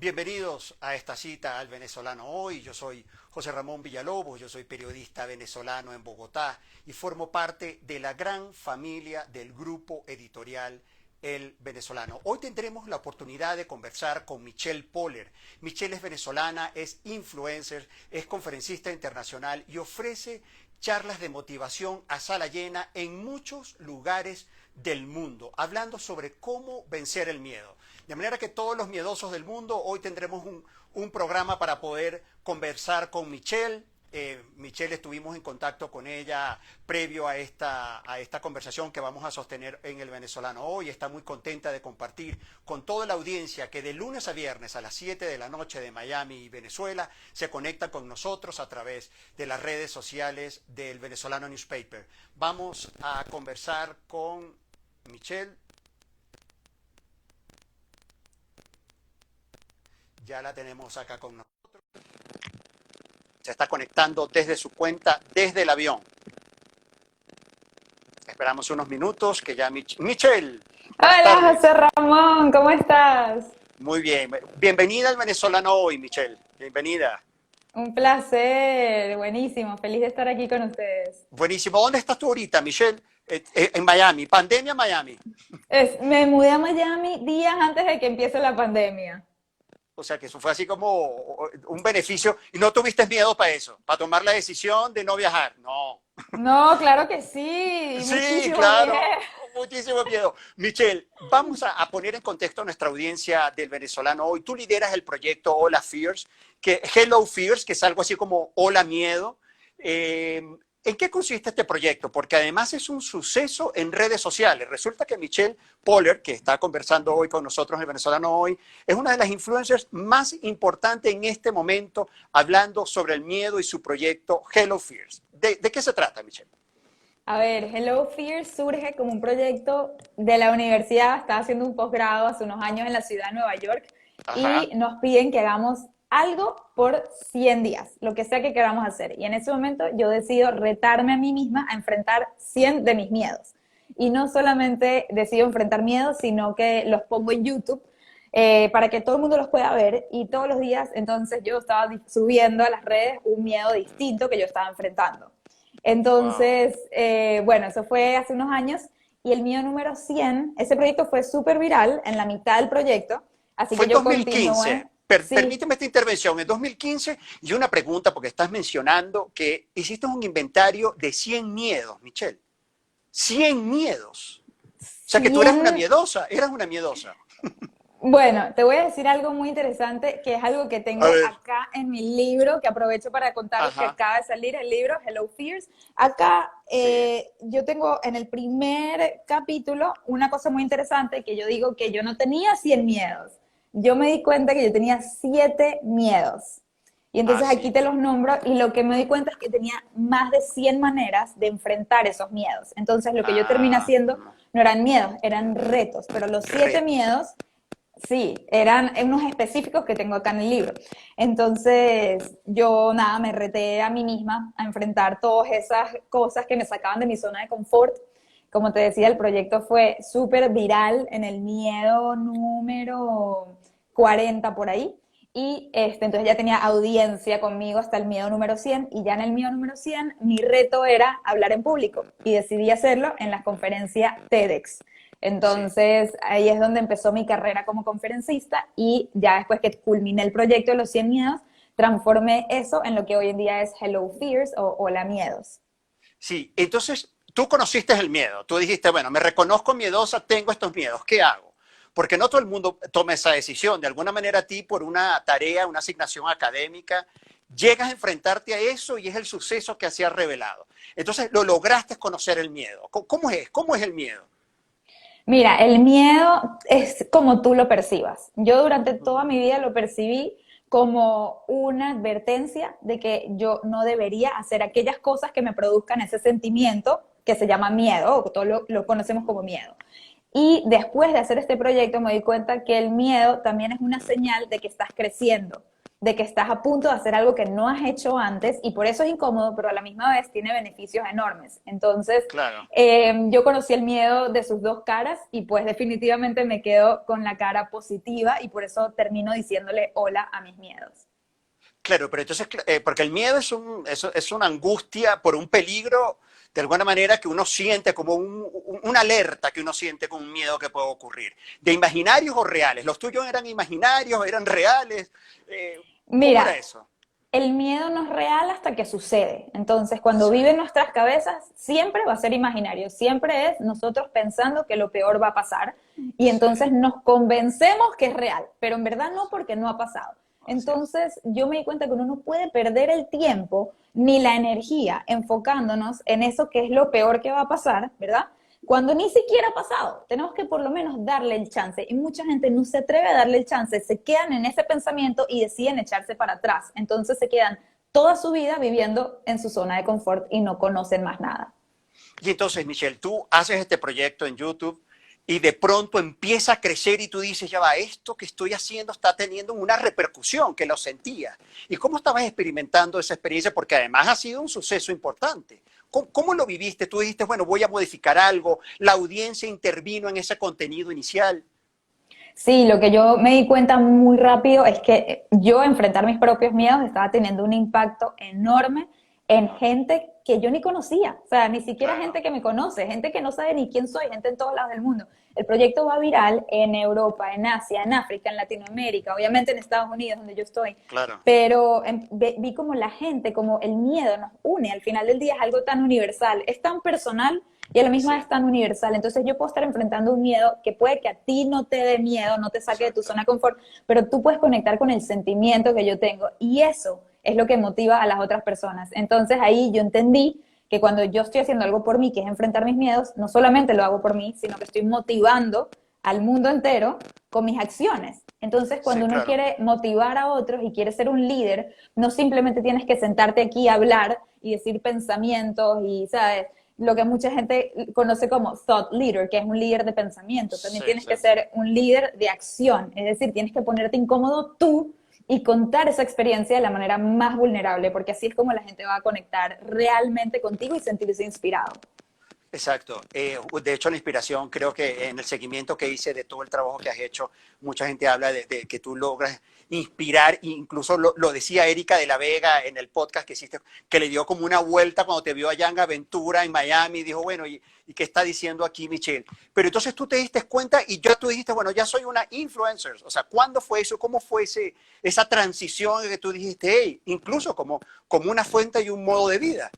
Bienvenidos a esta cita al Venezolano Hoy. Yo soy José Ramón Villalobos, yo soy periodista venezolano en Bogotá y formo parte de la gran familia del grupo editorial El Venezolano. Hoy tendremos la oportunidad de conversar con Michelle Poller. Michelle es venezolana, es influencer, es conferencista internacional y ofrece charlas de motivación a sala llena en muchos lugares del mundo, hablando sobre cómo vencer el miedo. De manera que todos los miedosos del mundo, hoy tendremos un programa para poder conversar con Michelle. Michelle, estuvimos en contacto con ella previo a esta conversación que vamos a sostener en El Venezolano Hoy. Está muy contenta de compartir con toda la audiencia que de lunes a viernes a las 7 de la noche de Miami y Venezuela se conecta con nosotros a través de las redes sociales del Venezolano Newspaper. Vamos a conversar con Michelle. Ya la tenemos acá con nosotros. Se está conectando desde su cuenta, desde el avión. Esperamos unos minutos que ya Michelle. Buenas Hola, tardes. José Ramón, ¿cómo estás? Muy bien. Bienvenida al Venezolano Hoy, Michelle. Bienvenida. Un placer, buenísimo, feliz de estar aquí con ustedes. Buenísimo. ¿Dónde estás tú ahorita, Michelle? En Miami. Pandemia Miami. Me mudé a Miami días antes de que empiece la pandemia. O sea que eso fue así como un beneficio. Y no tuviste miedo para eso, para tomar la decisión de no viajar. No. No, claro que sí, Sí, muchísimo miedo. claro, muchísimo miedo. Michelle, vamos a poner en contexto a nuestra audiencia del Venezolano Hoy. Tú lideras el proyecto Hola Fears, Hello Fears, que es algo así como Hola Miedo. ¿En qué consiste este proyecto? Porque además es un suceso en redes sociales. Resulta que Michelle Poller, que está conversando hoy con nosotros en el Venezolano Hoy, es una de las influencers más importantes en este momento hablando sobre el miedo y su proyecto Hello Fears. ¿De qué se trata, Michelle? A ver, Hello Fear surge como un proyecto de la universidad, estaba haciendo un posgrado hace unos años en la ciudad de Nueva York y Ajá. nos piden que hagamos algo por 100 días, lo que sea que queramos hacer. Y en ese momento yo decido retarme a mí misma a enfrentar 100 de mis miedos. Y no solamente decido enfrentar miedos, sino que los pongo en YouTube para que todo el mundo los pueda ver. Y todos los días entonces yo estaba subiendo a las redes un miedo distinto que yo estaba enfrentando. Wow. Entonces, bueno, eso fue hace unos años y el mío número 100, ese proyecto fue súper viral en la mitad del proyecto, así Fue que en yo continué, 2015. sí, Permíteme esta intervención. En 2015, y una pregunta, porque estás mencionando que hiciste un inventario de 100 miedos, Michelle. 100 miedos. O sea que tú cien. eras una miedosa. Bueno, te voy a decir algo muy interesante, que es algo que A tengo ver, acá en mi libro, que aprovecho para contaros que ajá, acaba de salir el libro Hello Fears. Acá sí. yo tengo en el primer capítulo una cosa muy interesante, que yo digo que yo no tenía 100 miedos. Yo me di cuenta que yo tenía 7 miedos. Y Ah, entonces aquí sí. te los nombro y lo que me di cuenta es que tenía más de 100 maneras de enfrentar esos miedos. Entonces lo que yo terminé Ah, haciendo no eran miedos, eran retos, pero los 7 retos. miedos. Sí, eran unos específicos que tengo acá en el libro. Entonces, yo nada, me reté a mí misma a enfrentar todas esas cosas que me sacaban de mi zona de confort. Como te decía, el proyecto fue súper viral en el miedo número 40 por ahí. Y entonces ya tenía audiencia conmigo hasta el miedo número 100 y ya en el miedo número 100 mi reto era hablar en público y decidí hacerlo en la conferencia TEDx. Sí. Entonces ahí es donde empezó mi carrera como conferencista y ya después que culminé el proyecto de los 100 miedos, transformé eso en lo que hoy en día es Hello Fears o Hola Miedos. Sí, entonces tú conociste el miedo. Tú dijiste, bueno, me reconozco miedosa, tengo estos miedos, ¿qué hago? Porque no todo el mundo toma esa decisión. De alguna manera a ti, por una tarea, una asignación académica, llegas a enfrentarte a eso y es el suceso que se ha revelado. Entonces lo lograste conocer el miedo. ¿Cómo es? ¿Cómo es el miedo? Mira, el miedo es como tú lo percibas. Yo durante toda mi vida lo percibí como una advertencia de que yo no debería hacer aquellas cosas que me produzcan ese sentimiento que se llama miedo, o todos lo conocemos como miedo. Y después de hacer este proyecto me di cuenta que el miedo también es una señal de que estás creciendo. de que estás a punto de hacer algo que no has hecho antes y por eso es incómodo, pero a la misma vez tiene beneficios enormes. Entonces, Claro. yo conocí el miedo de sus dos caras y pues definitivamente me quedo con la cara positiva y por eso termino diciéndole hola a mis miedos. Claro, pero entonces, porque el miedo es una angustia por un peligro, de alguna manera, que uno siente como una alerta que uno siente con un miedo que puede ocurrir. ¿De imaginarios o reales? ¿Los tuyos eran imaginarios, eran reales? ¿Cómo era Mira, eso? el miedo no es real hasta que sucede. Entonces, cuando Sí, vive en nuestras cabezas, siempre va a ser imaginario. Siempre es nosotros pensando que lo peor va a pasar y sí, entonces nos convencemos que es real, pero en verdad no porque no ha pasado. así es. Entonces, yo me di cuenta que uno no puede perder el tiempo ni la energía enfocándonos en eso que es lo peor que va a pasar, ¿verdad? Cuando ni siquiera ha pasado, tenemos que por lo menos darle el chance. Y mucha gente no se atreve a darle el chance, se quedan en ese pensamiento y deciden echarse para atrás. Entonces se quedan toda su vida viviendo en su zona de confort y no conocen más nada. Y entonces, Michelle, tú haces este proyecto en YouTube y de pronto empieza a crecer y tú dices, ya va, esto que estoy haciendo está teniendo una repercusión, que lo sentía. ¿Y cómo estabas experimentando esa experiencia? Porque además ha sido un suceso importante. ¿Cómo lo viviste? Tú dijiste, bueno, voy a modificar algo, la audiencia intervino en ese contenido inicial. Sí, lo que yo me di cuenta muy rápido es que yo enfrentar mis propios miedos estaba teniendo un impacto enorme en Ajá, gente que yo ni conocía, o sea, ni siquiera claro, gente que me conoce, gente que no sabe ni quién soy, gente en todos lados del mundo. El proyecto va viral en Europa, en Asia, en África, en Latinoamérica, obviamente en Estados Unidos, donde yo estoy, claro. pero vi como la gente, como el miedo nos une, al final del día es algo tan universal, es tan personal y a la misma Sí, vez tan universal. Entonces yo puedo estar enfrentando un miedo que puede que a ti no te dé miedo, no te saque de tu exacto. zona de confort, pero tú puedes conectar con el sentimiento que yo tengo y eso es lo que motiva a las otras personas. Entonces ahí yo entendí que cuando yo estoy haciendo algo por mí, que es enfrentar mis miedos, no solamente lo hago por mí, sino que estoy motivando al mundo entero con mis acciones. Entonces, Sí, cuando uno claro. quiere motivar a otros y quiere ser un líder, no simplemente tienes que sentarte aquí a hablar y decir pensamientos y, ¿sabes? Lo que mucha gente conoce como thought leader, que es un líder de pensamiento. También Sí, tienes sí. que ser un líder de acción, es decir, tienes que ponerte incómodo tú y contar esa experiencia de la manera más vulnerable, porque así es como la gente va a conectar realmente contigo y sentirse inspirado. Exacto. De hecho, la inspiración, creo que en el seguimiento que hice de todo el trabajo que has hecho, mucha gente habla de que tú logras inspirar, incluso lo decía Erika de la Vega en el podcast que hiciste, que le dio como una vuelta cuando te vio allá en Aventura, en Miami, y dijo, bueno, ¿y qué está diciendo aquí Michelle? Pero entonces tú te diste cuenta y ya tú dijiste, bueno, ya soy una influencer. O sea, ¿cuándo fue eso? ¿Cómo fue esa transición en que tú dijiste, hey, incluso como una fuente y un modo de vida?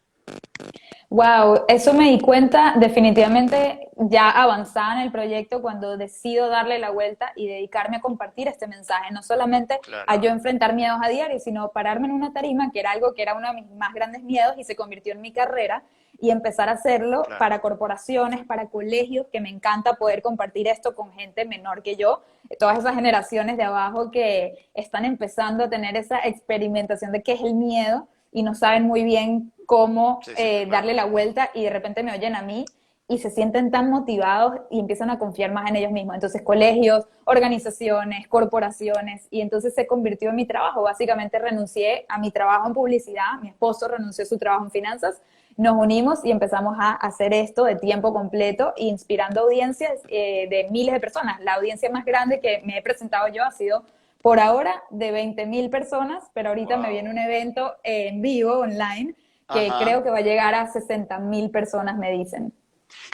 Wow, eso me di cuenta definitivamente ya avanzada en el proyecto cuando decido darle la vuelta y dedicarme a compartir este mensaje, no solamente a Claro, yo enfrentar miedos a diario, sino pararme en una tarima, que era algo que era uno de mis más grandes miedos y se convirtió en mi carrera, y empezar a hacerlo claro. para corporaciones, para colegios, que me encanta poder compartir esto con gente menor que yo, todas esas generaciones de abajo que están empezando a tener esa experimentación de qué es el miedo y no saben muy bien cómo Sí, sí, claro. darle la vuelta y de repente me oyen a mí y se sienten tan motivados y empiezan a confiar más en ellos mismos. Entonces, colegios, organizaciones, corporaciones, y entonces se convirtió en mi trabajo. Básicamente renuncié a mi trabajo en publicidad, mi esposo renunció a su trabajo en finanzas, nos unimos y empezamos a hacer esto de tiempo completo, inspirando audiencias de miles de personas. La audiencia más grande que me he presentado yo ha sido por ahora de 20.000 personas, pero ahorita me viene Wow. un evento en vivo, online, que Ajá. creo que va a llegar a 60.000 personas, me dicen.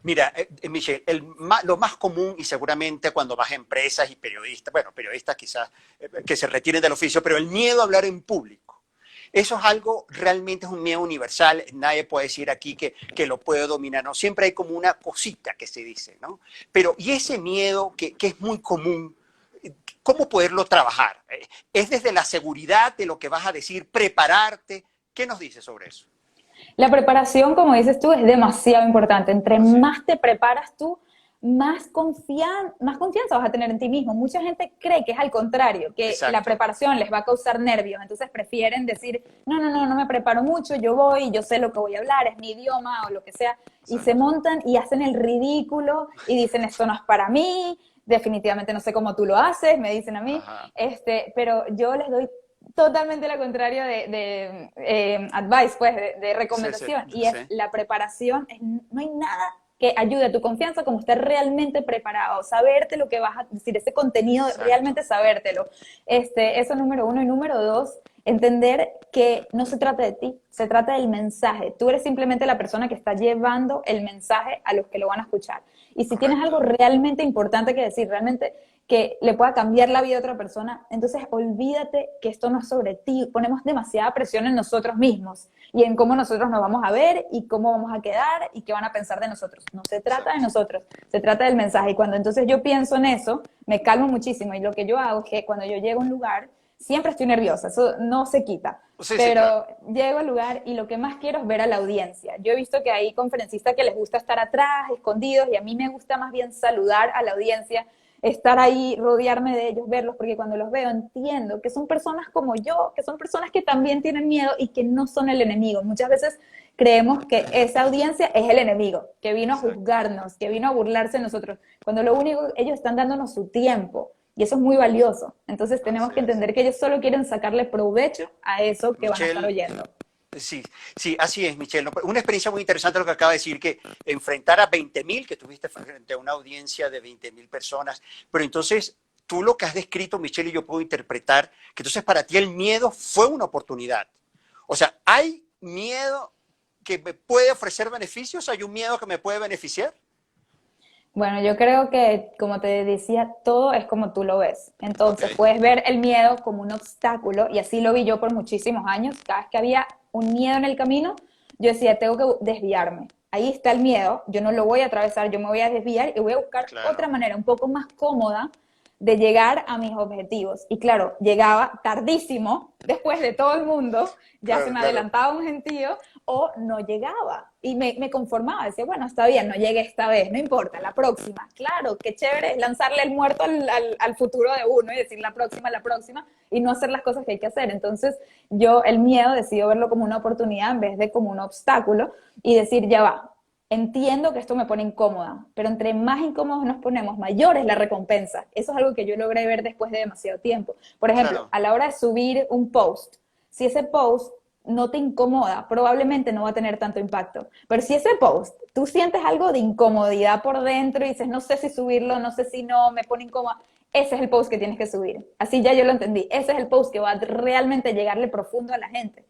Mira, Michelle, lo más común y seguramente cuando vas a empresas y periodistas, bueno, periodistas quizás que se retiren del oficio, pero el miedo a hablar en público. Eso es algo, realmente es un miedo universal, nadie puede decir aquí que lo puede dominar, ¿no? Siempre hay como una cosita que se dice, ¿no? Pero, y ese miedo que es muy común, ¿cómo poderlo trabajar? ¿Es desde la seguridad de lo que vas a decir, prepararte? ¿Qué nos dices sobre eso? La preparación, como dices tú, es demasiado importante. Entre Así es. más te preparas tú, más confianza vas a tener en ti mismo. Mucha gente cree que es al contrario, que la Exacto. preparación les va a causar nervios, entonces prefieren decir, no, no, no, no me preparo mucho, yo voy, yo sé lo que voy a hablar, es mi idioma o lo que sea, y se Exacto. montan y hacen el ridículo y dicen, esto no es para mí, definitivamente no sé cómo tú lo haces, me dicen a mí, Ajá. pero yo les doy totalmente lo contrario de advice, pues, de Sí, sí, recomendación. Y es sí. la preparación, no hay nada que ayude a tu confianza como estar realmente preparado, saberte lo que vas a decir, ese contenido, Exacto. realmente sabértelo. Eso número uno. Y número dos, entender que no se trata de ti, se trata del mensaje. Tú eres simplemente la persona que está llevando el mensaje a los que lo van a escuchar. Y si tienes algo Correcto. realmente importante que decir, realmente que le pueda cambiar la vida a otra persona, entonces olvídate que esto no es sobre ti. Ponemos demasiada presión en nosotros mismos y en cómo nosotros nos vamos a ver y cómo vamos a quedar y qué van a pensar de nosotros. No se trata de Exacto. nosotros, se trata del mensaje. Y cuando entonces yo pienso en eso, me calmo muchísimo. Y lo que yo hago es que cuando yo llego a un lugar, siempre estoy nerviosa, eso no se quita. Sí, sí, claro. Pero llego al lugar y lo que más quiero es ver a la audiencia. Yo he visto que hay conferencistas que les gusta estar atrás, escondidos, y a mí me gusta más bien saludar a la audiencia, estar ahí, rodearme de ellos, verlos, porque cuando los veo entiendo que son personas como yo, que son personas que también tienen miedo y que no son el enemigo. Muchas veces creemos que esa audiencia es el enemigo, que vino a Exacto. juzgarnos, que vino a burlarse de nosotros, cuando lo único, ellos están dándonos su tiempo. Y eso es muy valioso. Entonces tenemos Así que es. entender que ellos solo quieren sacarle provecho a eso que van a estar Michelle, oyendo. sí, sí, así es, Michelle. No, una experiencia muy interesante lo que acaba de decir, que enfrentar a 20.000, que tuviste frente a una audiencia de 20.000 personas, pero entonces tú lo que has descrito, Michelle, y yo puedo interpretar que entonces para ti el miedo fue una oportunidad. O sea, hay miedo que me puede ofrecer beneficios, hay un miedo que me puede beneficiar. Bueno, yo creo que, como te decía, todo es como tú lo ves. Ok, Entonces, puedes ver el miedo como un obstáculo, y así lo vi yo por muchísimos años. Cada vez que había un miedo en el camino, yo decía, tengo que desviarme. Ahí está el miedo, yo no lo voy a atravesar, yo me voy a desviar y voy a buscar otra claro, manera un poco más cómoda de llegar a mis objetivos. Y claro, llegaba tardísimo, después de todo el mundo, ya se claro, me claro. adelantaba un gentío, o no llegaba. Y me conformaba, decía, bueno, está bien, no llegué esta vez, no importa, la próxima. Claro, qué chévere es lanzarle el muerto al futuro de uno y decir la próxima, y no hacer las cosas que hay que hacer. Entonces, yo el miedo decido verlo como una oportunidad en vez de como un obstáculo y decir, ya va, entiendo que esto me pone incómoda, pero entre más incómodos nos ponemos, mayor es la recompensa. Eso es algo que yo logré ver después de demasiado tiempo. Por ejemplo, Claro, a la hora de subir un post, si ese post no te incomoda, probablemente no va a tener tanto impacto. Pero si ese post, tú sientes algo de incomodidad por dentro y dices, no sé si subirlo, no sé si no, me pone incómoda, ese es el post que tienes que subir. Así ya yo lo entendí. Ese es el post que va a realmente llegarle profundo a la gente.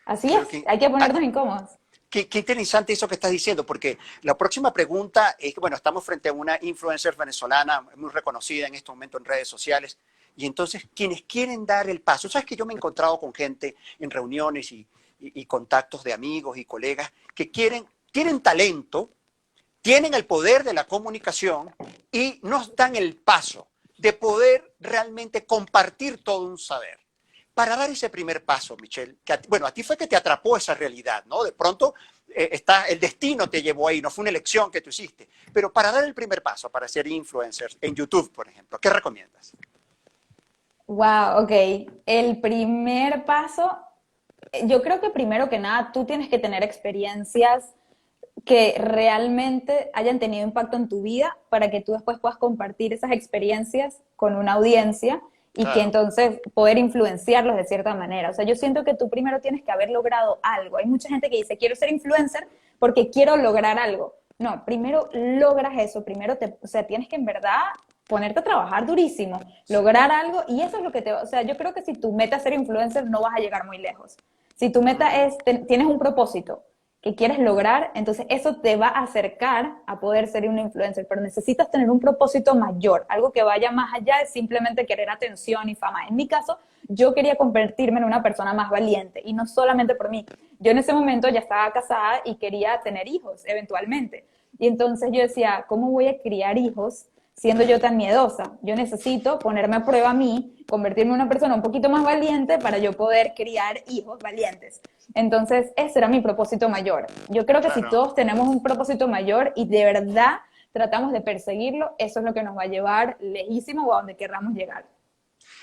Así creo es, que hay que ah, ponernos incómodos. qué interesante eso que estás diciendo, porque la próxima pregunta es que, bueno, estamos frente a una influencer venezolana muy reconocida en este momento en redes sociales, y entonces quienes quieren dar el paso, sabes que yo me he encontrado con gente en reuniones y contactos de amigos y colegas que tienen talento, tienen el poder de la comunicación y nos dan el paso de poder realmente compartir todo un saber. Para dar ese primer paso, Michelle, que bueno, a ti fue que te atrapó esa realidad, ¿no? De pronto el destino te llevó ahí, no fue una elección que tú hiciste. Pero para dar el primer paso, para ser influencer en YouTube, por ejemplo, ¿qué recomiendas? Wow, ok. El primer paso, yo creo que primero que nada tú tienes que tener experiencias que realmente hayan tenido impacto en tu vida para que tú después puedas compartir esas experiencias con una audiencia y que Claro, entonces poder influenciarlos de cierta manera. O sea, yo siento que tú primero tienes que haber logrado algo. Hay mucha gente que dice, quiero ser influencer porque quiero lograr algo. No, primero logras eso, primero o sea, tienes que en verdad ponerte a trabajar durísimo, sí, lograr algo y eso es lo que te va, o sea, yo creo que si tu meta es ser influencer no vas a llegar muy lejos. Si tu meta es, tienes un propósito, que quieres lograr, entonces eso te va a acercar a poder ser un influencer, pero necesitas tener un propósito mayor, algo que vaya más allá de simplemente querer atención y fama. En mi caso, yo quería convertirme en una persona más valiente y no solamente por mí. Yo en ese momento ya estaba casada y quería tener hijos eventualmente. Y entonces yo decía, ¿cómo voy a criar hijos siendo yo tan miedosa? Yo necesito ponerme a prueba a mí, convertirme en una persona un poquito más valiente para yo poder criar hijos valientes. Entonces, ese era mi propósito mayor. Yo creo que si claro. todos tenemos un propósito mayor y de verdad tratamos de perseguirlo, eso es lo que nos va a llevar lejísimo o a donde querramos llegar.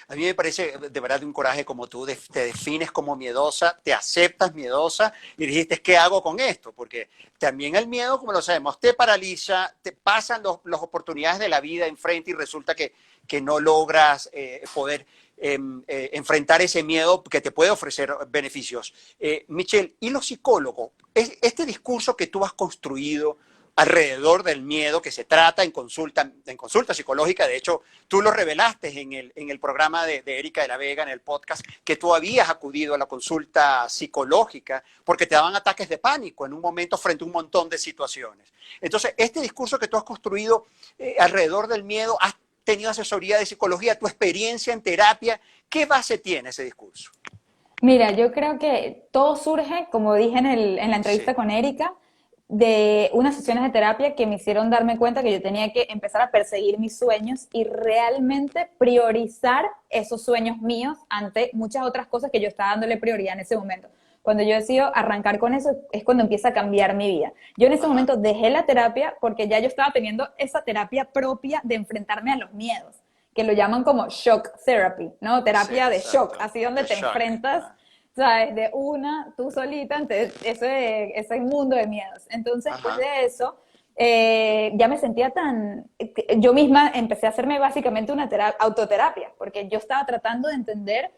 A mí me parece de verdad de un coraje como tú, te defines como miedosa, te aceptas miedosa y dijiste, ¿qué hago con esto? Porque también el miedo, como lo sabemos, te paraliza, te pasan las oportunidades de la vida enfrente y resulta que no logras poder enfrentar ese miedo que te puede ofrecer beneficios. Michelle, ¿y los psicólogos? Este discurso que tú has construido alrededor del miedo que se trata en consulta psicológica, de hecho, tú lo revelaste en el programa de Erika de la Vega, en el podcast, que tú habías acudido a la consulta psicológica porque te daban ataques de pánico en un momento frente a un montón de situaciones. Entonces, este discurso que tú has construido alrededor del miedo, has tenido asesoría de psicología, tu experiencia en terapia, ¿qué base tiene ese discurso? Mira, yo creo que todo surge, como dije en la entrevista Sí, con Erika, de unas sesiones de terapia que me hicieron darme cuenta que yo tenía que empezar a perseguir mis sueños y realmente priorizar esos sueños míos ante muchas otras cosas que yo estaba dándole prioridad en ese momento. Cuando yo decido arrancar con eso es cuando empieza a cambiar mi vida. Yo en ese ajá, momento dejé la terapia porque ya yo estaba teniendo esa terapia propia de enfrentarme a los miedos, que lo llaman como shock therapy, ¿no? sí, Terapia de shock, exacto, así donde de te shock. enfrentas, ¿sabes? De una, tú solita, ante ese mundo de miedos. Entonces, después Ajá, de eso, ya me sentía yo misma empecé a hacerme básicamente una autoterapia, porque yo estaba tratando de entender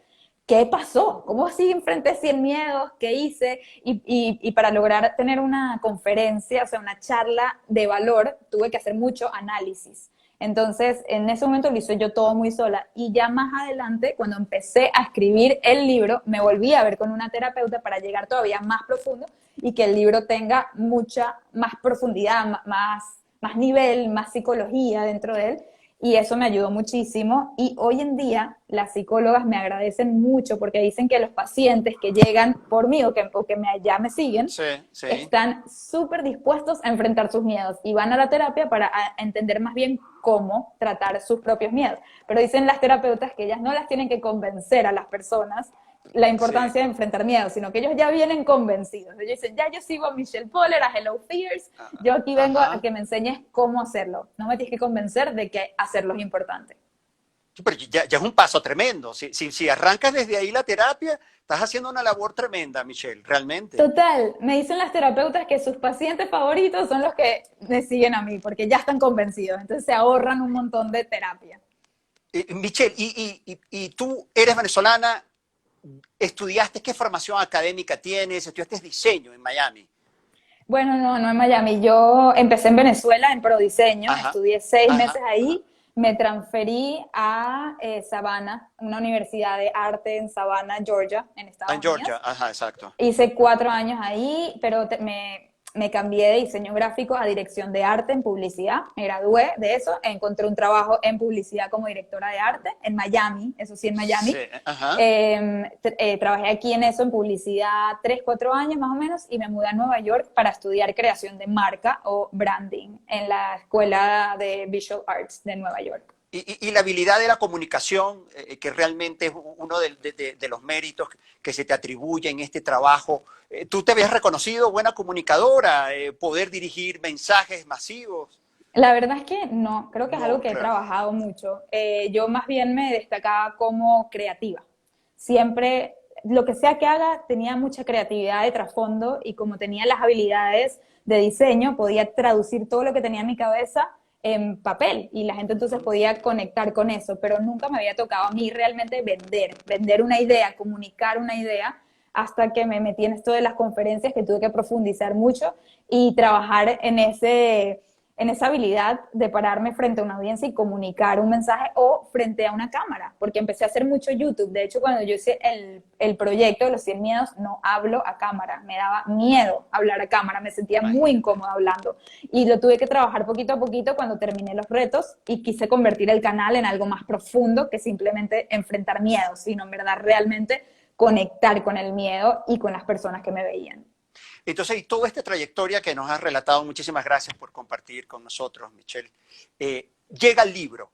qué pasó, cómo así enfrenté 100 miedos, qué hice, y para lograr tener una conferencia, o sea, una charla de valor, tuve que hacer mucho análisis. Entonces, en ese momento lo hice yo todo muy sola. Y ya más adelante, cuando empecé a escribir el libro, me volví a ver con una terapeuta para llegar todavía más profundo y que el libro tenga mucha más profundidad, más nivel, más psicología dentro de él. Y eso me ayudó muchísimo. Y hoy en día las psicólogas me agradecen mucho porque dicen que los pacientes que llegan por mí ya me siguen, sí, sí. están súper dispuestos a enfrentar sus miedos y van a la terapia para entender más bien cómo tratar sus propios miedos. Pero dicen las terapeutas que ellas no las tienen que convencer a las personas la Sí. importancia de enfrentar miedos, sino que ellos ya vienen convencidos. Ellos dicen, ya yo sigo a Michelle Poller, a Hello Fears, yo aquí vengo a Ajá. que me enseñes cómo hacerlo. No me tienes que convencer de que hacerlo es importante. Sí, pero ya es un paso tremendo. Si arrancas desde ahí la terapia, estás haciendo una labor tremenda, Michelle, realmente. Total, me dicen las terapeutas que sus pacientes favoritos son los que me siguen a mí, porque ya están convencidos, entonces se ahorran un montón de terapia. Michelle, y tú eres venezolana, estudiaste, ¿qué formación académica tienes? Estudiaste diseño en Miami. Bueno, no, no en Miami. Yo empecé en Venezuela en Prodiseño, Ajá, estudié 6 meses ajá. ahí, me transferí a Savannah, una universidad de arte en Savannah, Georgia, en En Estados Unidos. Georgia, ajá, exacto. Hice 4 años ahí, pero me cambié de diseño gráfico a dirección de arte en publicidad. Me gradué de eso, encontré un trabajo en publicidad como directora de arte en Miami, eso sí, en Sí, Miami. ajá. Trabajé aquí en eso, en publicidad, 3, 4 años más o menos, y me mudé a Nueva York para estudiar creación de marca o branding en la Escuela de Visual Arts de Nueva York. Y la habilidad de la comunicación, que realmente es uno de los méritos que se te atribuye en este trabajo. ¿Tú te habías reconocido buena comunicadora, poder dirigir mensajes masivos? La verdad es que no, creo que es algo No, que he claro. trabajado mucho. Yo más bien me destacaba como creativa. Siempre, lo que sea que haga, tenía mucha creatividad de trasfondo y como tenía las habilidades de diseño, podía traducir todo lo que tenía en mi cabeza en papel y la gente entonces podía conectar con eso, pero nunca me había tocado a mí realmente vender una idea, comunicar una idea, hasta que me metí en esto de las conferencias que tuve que profundizar mucho y trabajar en esa habilidad de pararme frente a una audiencia y comunicar un mensaje o frente a una cámara, porque empecé a hacer mucho YouTube. De hecho, cuando yo hice el proyecto de los 100 miedos, no hablo a cámara, me daba miedo hablar a cámara, me sentía muy Imagínate. incómoda hablando. Y lo tuve que trabajar poquito a poquito cuando terminé los retos y quise convertir el canal en algo más profundo que simplemente enfrentar miedos, sino en verdad realmente conectar con el miedo y con las personas que me veían. Entonces, y toda esta trayectoria que nos has relatado, muchísimas gracias por compartir con nosotros, Michelle, llega al libro.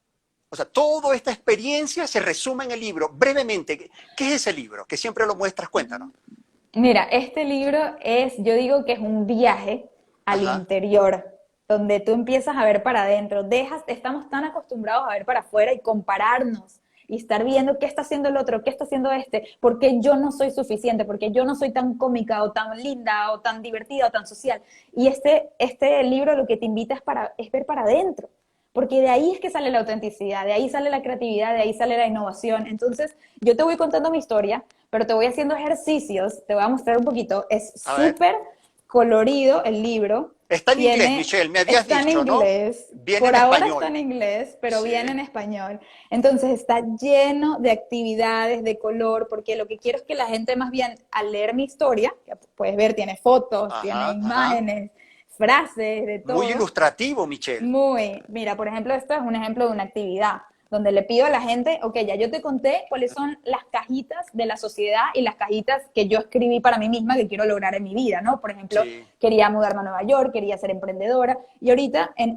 O sea, toda esta experiencia se resume en el libro. Brevemente, ¿qué es ese libro? Que siempre lo muestras, cuéntanos. Mira, este libro yo digo que es un viaje al Ajá. interior, donde tú empiezas a ver para adentro, estamos tan acostumbrados a ver para afuera y compararnos y estar viendo qué está haciendo el otro, qué está haciendo este, por qué yo no soy suficiente, porque yo no soy tan cómica o tan linda o tan divertida o tan social. Y este libro lo que te invita es ver para adentro, porque de ahí es que sale la autenticidad, de ahí sale la creatividad, de ahí sale la innovación. Entonces, yo te voy contando mi historia, pero te voy haciendo ejercicios, te voy a mostrar un poquito, es A ver. súper colorido el libro, Está en inglés, Michelle, me habías está en dicho, ¿no? inglés, Viene por en ahora está español. en inglés, pero viene Sí. en español. Entonces está lleno de actividades, de color, porque lo que quiero es que la gente más bien al leer mi historia, que puedes ver, tiene fotos, tiene Ajá, ajá. imágenes, frases, de Muy todo. ilustrativo, Michelle. Muy, mira, por ejemplo, esto es un ejemplo de una actividad donde le pido a la gente, ok, ya yo te conté cuáles son las cajitas de la sociedad y las cajitas que yo escribí para mí misma que quiero lograr en mi vida, ¿no? Por ejemplo, Sí. quería mudarme a Nueva York, quería ser emprendedora, y ahorita en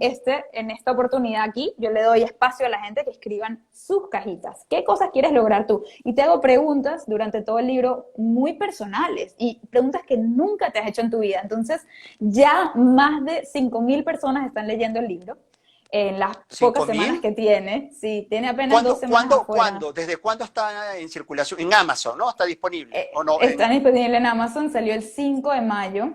esta oportunidad aquí, yo le doy espacio a la gente que escriban sus cajitas. ¿Qué cosas quieres lograr tú? Y te hago preguntas durante todo el libro muy personales y preguntas que nunca te has hecho en tu vida. Entonces, ya más de 5.000 personas están leyendo el libro en las pocas ¿Cinco semanas mil? que tiene. Sí, tiene apenas 2 ¿Cuándo, semanas cuándo, afuera. cuándo? ¿Desde cuándo está en circulación? En Amazon, ¿no? ¿Está disponible? ¿O no? Está disponible en Amazon, salió el 5 de mayo.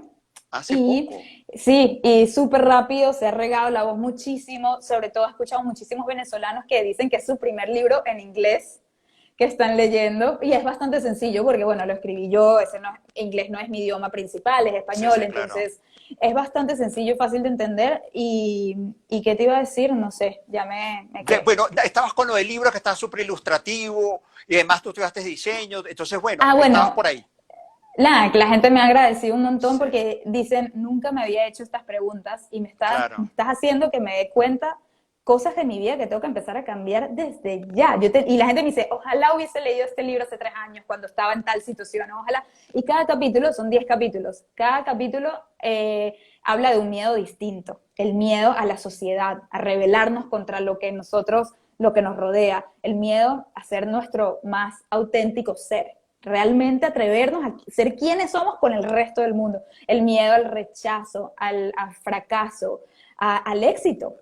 Hace poco. Y sí, y súper rápido, se ha regado la voz muchísimo, sobre todo he escuchado muchísimos venezolanos que dicen que es su primer libro en inglés que están leyendo y es bastante sencillo porque, bueno, lo escribí yo, inglés no es mi idioma principal, es Sí, español, sí, claro. entonces es bastante sencillo, fácil de entender y ¿qué te iba a decir? No sé, me quedé. Bueno, estabas con lo del libro que estaba súper ilustrativo y además tú estudiaste diseño, entonces, bueno, Ah, estabas bueno, por ahí. la gente me ha agradecido un montón Sí, porque dicen, nunca me había hecho estas preguntas y me claro. estás haciendo que me dé cuenta cosas de mi vida que tengo que empezar a cambiar desde ya. Y la gente me dice, ojalá hubiese leído este libro hace 3 años cuando estaba en tal situación, ojalá. Y cada capítulo son 10 capítulos. Cada capítulo habla de un miedo distinto. El miedo a la sociedad, a rebelarnos contra lo que nos rodea. El miedo a ser nuestro más auténtico ser, realmente atrevernos a ser quienes somos con el resto del mundo. El miedo al rechazo, al fracaso, al éxito.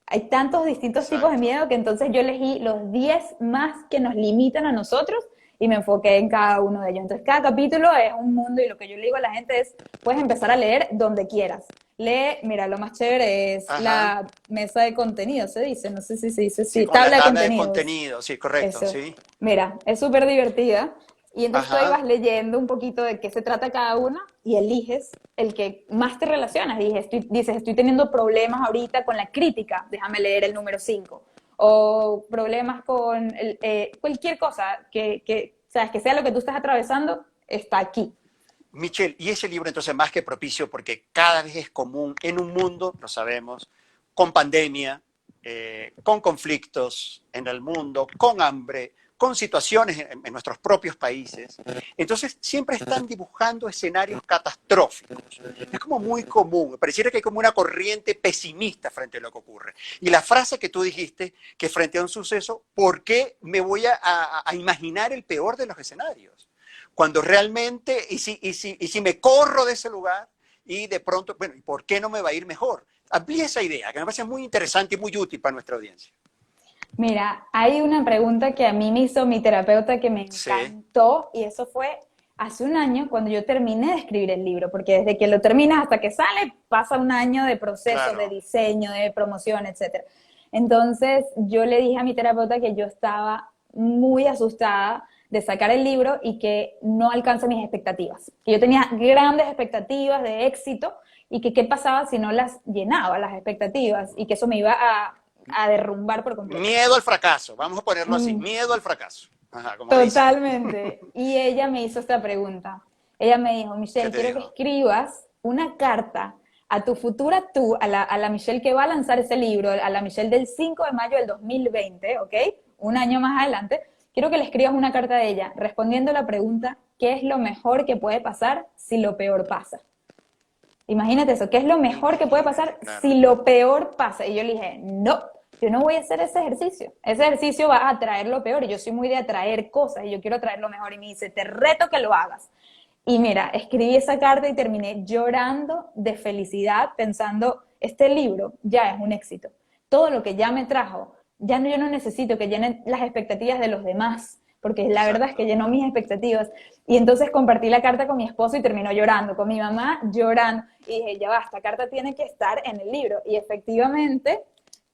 Hay tantos distintos tipos de Exacto. miedo que entonces yo elegí los 10 más que nos limitan a nosotros y me enfoqué en cada uno de ellos. Entonces cada capítulo es un mundo y lo que yo le digo a la gente es, puedes empezar a leer donde quieras. Lee, mira, lo más chévere es Ajá. la mesa de contenido, se dice, no sé si se dice, Sí, sí, con la tabla de tabla de contenidos. contenido, sí, correcto, Eso. sí. Mira, es súper divertida. Y entonces tú ahí Ajá. vas leyendo un poquito de qué se trata cada una y eliges el que más te relacionas. Dices, estoy teniendo problemas ahorita con la crítica, déjame leer el número 5. O problemas con cualquier cosa sabes, que sea lo que tú estás atravesando, está aquí. Michelle, y ese libro entonces más que propicio porque cada vez es común en un mundo, lo sabemos, con pandemia, con conflictos en el mundo, con hambre, con situaciones en nuestros propios países. Entonces siempre están dibujando escenarios catastróficos. Es como muy común, pareciera que hay como una corriente pesimista frente a lo que ocurre. Y la frase que tú dijiste, que frente a un suceso, ¿por qué me voy a imaginar el peor de los escenarios? Cuando realmente, y si me corro de ese lugar y de pronto, bueno, ¿y por qué no me va a ir mejor? Amplíe esa idea, que me parece muy interesante y muy útil para nuestra audiencia. Mira, hay una pregunta que a mí me hizo mi terapeuta que me Sí, encantó y eso fue hace un año cuando yo terminé de escribir el libro, porque desde que lo terminas hasta que sale pasa un año de proceso, de claro. diseño, de promoción, etcétera. Entonces yo le dije a mi terapeuta que yo estaba muy asustada de sacar el libro y que no alcance mis expectativas, que yo tenía grandes expectativas de éxito y que qué pasaba si no las llenaba las expectativas y que eso me iba a derrumbar por completo. Miedo al fracaso, vamos a ponerlo así, Mm, miedo al fracaso. Ajá, como dicen. totalmente. Y ella me hizo esta pregunta. Ella me dijo, ¿Qué Michelle, te quiero que digo? escribas una carta a tu futura tú, a la Michelle que va a lanzar ese libro, a la Michelle del 5 de mayo del 2020, ¿ok? Un año más adelante. Quiero que le escribas una carta a ella respondiendo la pregunta, ¿qué es lo mejor que puede pasar si lo peor pasa? Imagínate eso, ¿qué es lo mejor que puede Increíble, pasar claro. si lo peor pasa? Y yo le dije, no, yo no voy a hacer ese ejercicio. Ese ejercicio va a atraer lo peor y yo soy muy de atraer cosas y yo quiero atraer lo mejor. Y me dice, te reto que lo hagas. Y mira, escribí esa carta y terminé llorando de felicidad pensando, este libro ya es un éxito. Todo lo que ya me trajo, ya no, yo no necesito que llenen las expectativas de los demás, porque la verdad es que Exacto. llenó mis expectativas. Y entonces compartí la carta con mi esposo y terminó llorando, con mi mamá llorando. Y dije, ya va, esta carta tiene que estar en el libro. Y efectivamente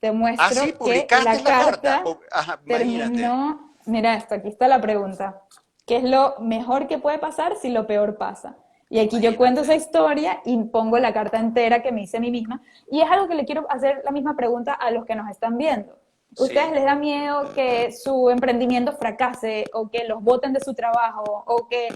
te Ah, sí, muestro que publicaste la la carta. carta Ajá, imagínate. terminó, mira esto, aquí está la pregunta. ¿Qué es lo mejor que puede pasar si lo peor pasa? Y aquí yo cuento esa Imagínate. historia y pongo la carta entera que me hice a mí misma. Y es algo que le quiero hacer la misma pregunta a los que nos están viendo. ¿Ustedes Sí. les da miedo que su emprendimiento fracase o que los boten de su trabajo o que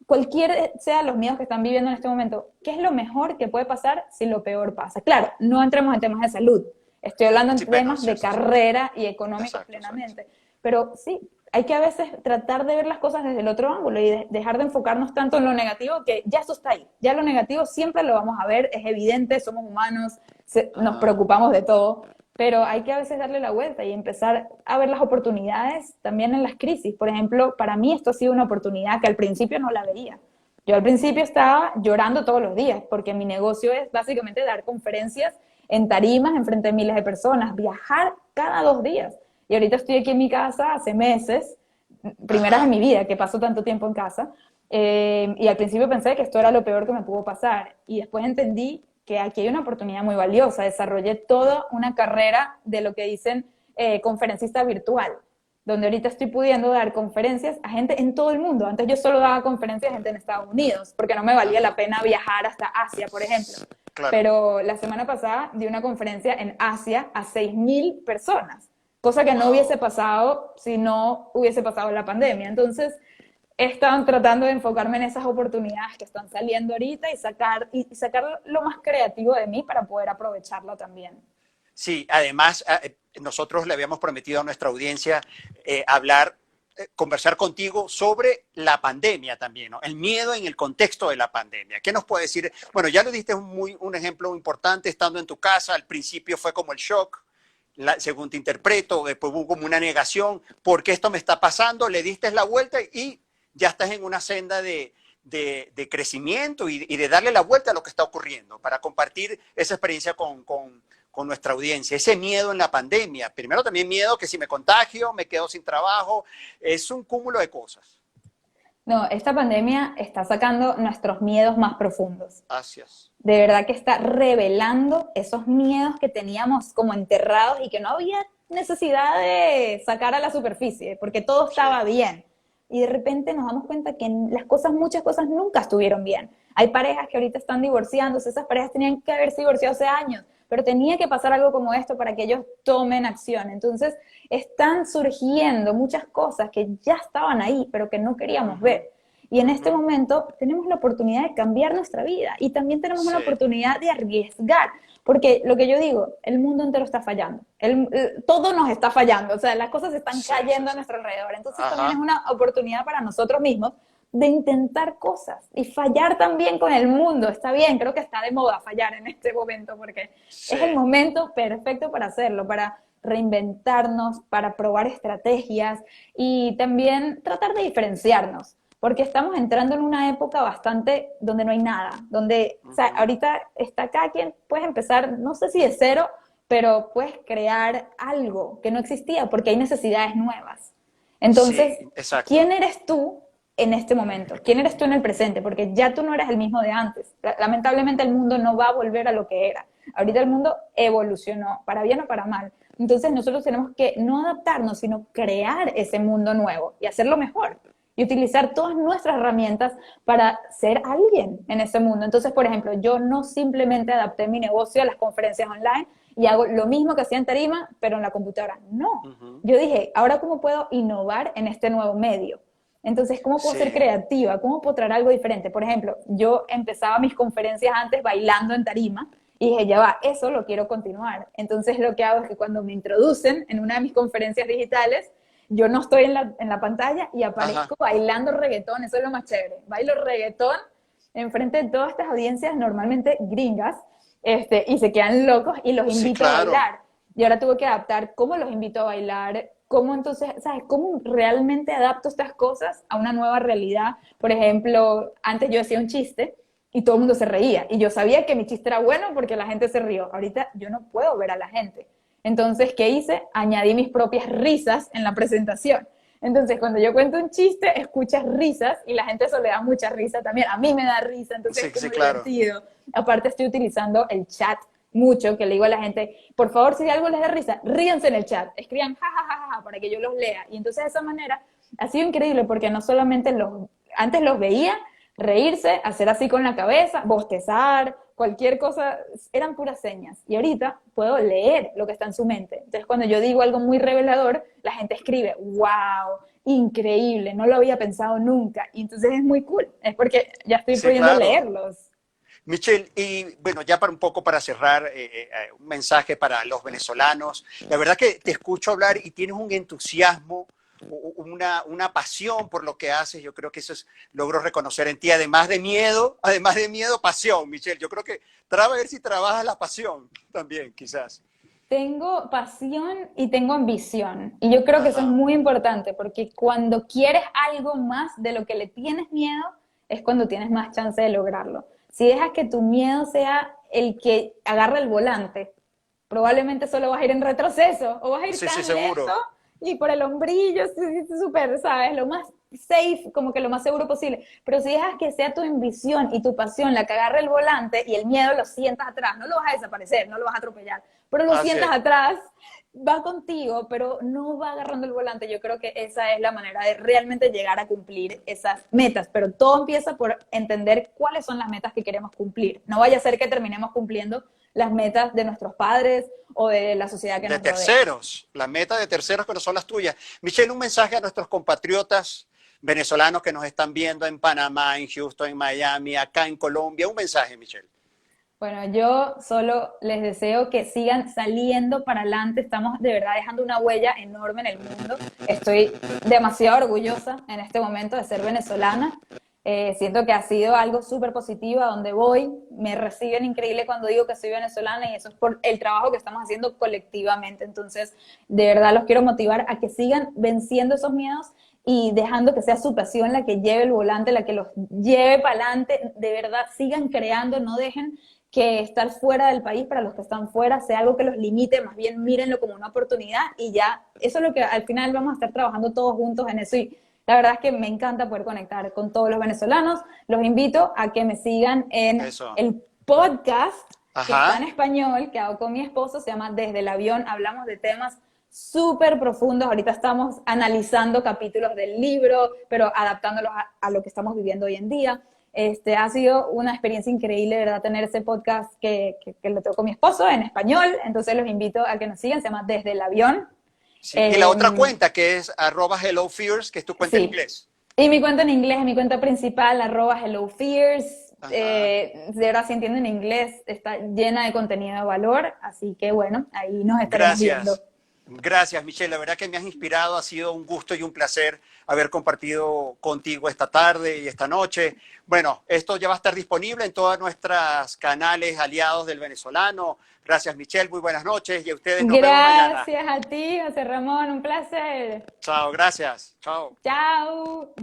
cualquier sea los miedos que están viviendo en este momento? ¿Qué es lo mejor que puede pasar si lo peor pasa? Claro, no entremos en temas de salud. Estoy hablando Sí, en bueno, temas sí, de sí, sí. carrera y económicos Exacto, exacto. plenamente. Pero sí, hay que a veces tratar de ver las cosas desde el otro ángulo y dejar de enfocarnos tanto en lo negativo, que ya eso está ahí. Ya lo negativo siempre lo vamos a ver, es evidente, somos humanos, nos Ajá. preocupamos de todo, pero hay que a veces darle la vuelta y empezar a ver las oportunidades también en las crisis. Por ejemplo, para mí esto ha sido una oportunidad que al principio no la veía. Yo al principio estaba llorando todos los días porque mi negocio es básicamente dar conferencias en tarimas en frente de miles de personas, viajar cada 2 días. Y ahorita estoy aquí en mi casa hace meses, primeras en Ajá. mi vida que paso tanto tiempo en casa, y al principio pensé que esto era lo peor que me pudo pasar. Y después entendí que aquí hay una oportunidad muy valiosa. Desarrollé toda una carrera de lo que dicen conferencista virtual, donde ahorita estoy pudiendo dar conferencias a gente en todo el mundo. Antes yo solo daba conferencias a gente en Estados Unidos, porque no me valía la Ajá. pena viajar hasta Asia, por ejemplo. Claro. Pero la semana pasada di una conferencia en Asia a 6.000 personas, cosa que no hubiese Wow. pasado si no hubiese pasado la pandemia. Entonces, he estado tratando de enfocarme en esas oportunidades que están saliendo ahorita y sacar lo más creativo de mí para poder aprovecharlo también. Sí, además, nosotros le habíamos prometido a nuestra audiencia hablar, conversar contigo sobre la pandemia también, ¿no? El miedo en el contexto de la pandemia. ¿Qué nos puede decir? Bueno, ya lo diste un ejemplo importante estando en tu casa. Al principio fue como el shock, según te interpreto, después hubo como una negación. ¿Por qué esto me está pasando? Le diste la vuelta y ya estás en una senda de crecimiento y de darle la vuelta a lo que está ocurriendo para compartir esa experiencia con nuestra audiencia. Ese miedo en la pandemia. Primero también miedo que si me contagio, me quedo sin trabajo. Es un cúmulo de cosas. No, esta pandemia está sacando nuestros miedos más profundos. Gracias. De verdad que está revelando esos miedos que teníamos como enterrados y que no había necesidad de sacar a la superficie, porque todo Sí. estaba bien. Y de repente nos damos cuenta que las cosas, muchas cosas nunca estuvieron bien. Hay parejas que ahorita están divorciándose, esas parejas tenían que haberse divorciado hace años, pero tenía que pasar algo como esto para que ellos tomen acción. Entonces, están surgiendo muchas cosas que ya estaban ahí, pero que no Uh queríamos -huh. ver. Y en Uh este -huh. momento tenemos la oportunidad de cambiar nuestra vida y también tenemos una Sí. oportunidad de arriesgar, porque lo que yo digo, el mundo entero está fallando, todo nos está fallando, o sea, las cosas están Sí, sí, cayendo a sí. nuestro alrededor, entonces también es Ajá. una oportunidad para nosotros mismos de intentar cosas y fallar también con el mundo, está bien, creo que está de moda fallar en este momento porque es el Sí. momento perfecto para hacerlo, para reinventarnos, para probar estrategias y también tratar de diferenciarnos porque estamos entrando en una época bastante donde no hay nada, donde, o sea, Uh-huh. ahorita está acá quien puedes empezar, no sé si de cero, pero puedes crear algo que no existía porque hay necesidades nuevas. Entonces, Sí, exacto. ¿quién eres tú en este momento? ¿Quién eres tú en el presente? Porque ya tú no eres el mismo de antes. Lamentablemente el mundo no va a volver a lo que era. Ahorita el mundo evolucionó, para bien o para mal. Entonces nosotros tenemos que no adaptarnos, sino crear ese mundo nuevo y hacerlo mejor y utilizar todas nuestras herramientas para ser alguien en ese mundo. Entonces, por ejemplo, yo no simplemente adapté mi negocio a las conferencias online y hago lo mismo que hacía en tarima, pero en la computadora. No. Uh-huh. Yo dije, ahora cómo puedo innovar en este nuevo medio. Entonces, ¿cómo puedo ser Sí. creativa? ¿Cómo puedo traer algo diferente? Por ejemplo, yo empezaba mis conferencias antes bailando en tarima y dije, ya va, eso lo quiero continuar. Entonces, lo que hago es que cuando me introducen en una de mis conferencias digitales, yo no estoy en la pantalla y Ajá. aparezco bailando reggaetón, eso es lo más chévere. Bailo reggaetón enfrente de todas estas audiencias normalmente gringas, y se quedan locos y los Sí, invito a claro. bailar. Y ahora tuve que adaptar cómo los invito a bailar, cómo entonces, ¿sabes? ¿Cómo realmente adapto estas cosas a una nueva realidad? Por ejemplo, antes yo decía un chiste y todo el mundo se reía. Y yo sabía que mi chiste era bueno porque la gente se rió. Ahorita yo no puedo ver a la gente. Entonces, ¿qué hice? Añadí mis propias risas en la presentación. Entonces, cuando yo cuento un chiste, escuchas risas y la gente eso le da mucha risa también. A mí me da risa, entonces Sí, es sí, como claro. divertido. Aparte, estoy utilizando el chat mucho, que le digo a la gente, por favor, si algo les da risa, ríanse en el chat, escriban ja, para que yo los lea. Y entonces de esa manera ha sido increíble porque no solamente antes los veía reírse, hacer así con la cabeza, bostezar, cualquier cosa, eran puras señas. Y ahorita puedo leer lo que está en su mente. Entonces cuando yo digo algo muy revelador, la gente escribe, wow, increíble, no lo había pensado nunca. Y entonces es muy cool, es porque ya estoy Sí, pudiendo claro. leerlos. Michelle, y bueno, ya para un poco para cerrar, un mensaje para los venezolanos. La verdad que te escucho hablar y tienes un entusiasmo, una pasión por lo que haces. Yo creo que eso es, logro reconocer en ti, además de miedo, pasión, Michelle. Yo creo que traba a ver si trabajas la pasión también, quizás. Tengo pasión y tengo ambición. Y yo creo que eso es Ajá, muy importante porque cuando quieres algo más de lo que le tienes miedo, es cuando tienes más chance de lograrlo. Si dejas que tu miedo sea el que agarra el volante, probablemente solo vas a ir en retroceso o vas a ir sí, sí, tan lento seguro. y por el hombrillo, súper, ¿sabes? Lo más safe, como que lo más seguro posible. Pero si dejas que sea tu ambición y tu pasión la que agarre el volante y el miedo lo sientas atrás, no lo vas a desaparecer, no lo vas a atropellar, pero lo Así sientas es. atrás, va contigo, pero no va agarrando el volante. Yo creo que esa es la manera de realmente llegar a cumplir esas metas, pero todo empieza por entender cuáles son las metas que queremos cumplir. No vaya a ser que terminemos cumpliendo las metas de nuestros padres o de la sociedad que De nos rodea. terceros, la meta de terceros que no son las tuyas. Michelle, un mensaje a nuestros compatriotas venezolanos que nos están viendo en Panamá, en Houston, en Miami, acá en Colombia. Un mensaje, Michelle. Bueno, yo solo les deseo que sigan saliendo para adelante. Estamos de verdad dejando una huella enorme en el mundo. Estoy demasiado orgullosa en este momento de ser venezolana. Siento que ha sido algo súper positivo a donde voy. Me reciben increíble cuando digo que soy venezolana y eso es por el trabajo que estamos haciendo colectivamente. Entonces, de verdad los quiero motivar a que sigan venciendo esos miedos y dejando que sea su pasión la que lleve el volante, la que los lleve para adelante. De verdad, sigan creando, no dejen que estar fuera del país para los que están fuera sea algo que los limite, más bien mírenlo como una oportunidad y ya, eso es lo que al final vamos a estar trabajando todos juntos en eso y la verdad es que me encanta poder conectar con todos los venezolanos. Los invito a que me sigan en Eso. el podcast que está en Ajá. español, que hago con mi esposo, se llama Desde el Avión, hablamos de temas súper profundos, ahorita estamos analizando capítulos del libro, pero adaptándolos a lo que estamos viviendo hoy en día. Ha sido una experiencia increíble, de verdad, tener ese podcast que lo tengo con mi esposo en español. Entonces los invito a que nos sigan, se llama Desde el Avión. Sí. Y la otra Eh, cuenta que es @HelloFears, que es tu cuenta en sí. inglés. Y mi cuenta en inglés, mi cuenta principal, @HelloFears. Ajá. De verdad, si entienden inglés, está llena de contenido de valor. Así que bueno, ahí nos estaremos viendo. Gracias. Gracias, Michelle. La verdad que me has inspirado. Ha sido un gusto y un placer haber compartido contigo esta tarde y esta noche. Bueno, esto ya va a estar disponible en todas nuestras canales aliados del venezolano. Gracias, Michelle. Muy buenas noches y a ustedes nos vemos mañana. Gracias a ti, José Ramón, un placer. Chao, gracias. Chao. Chao.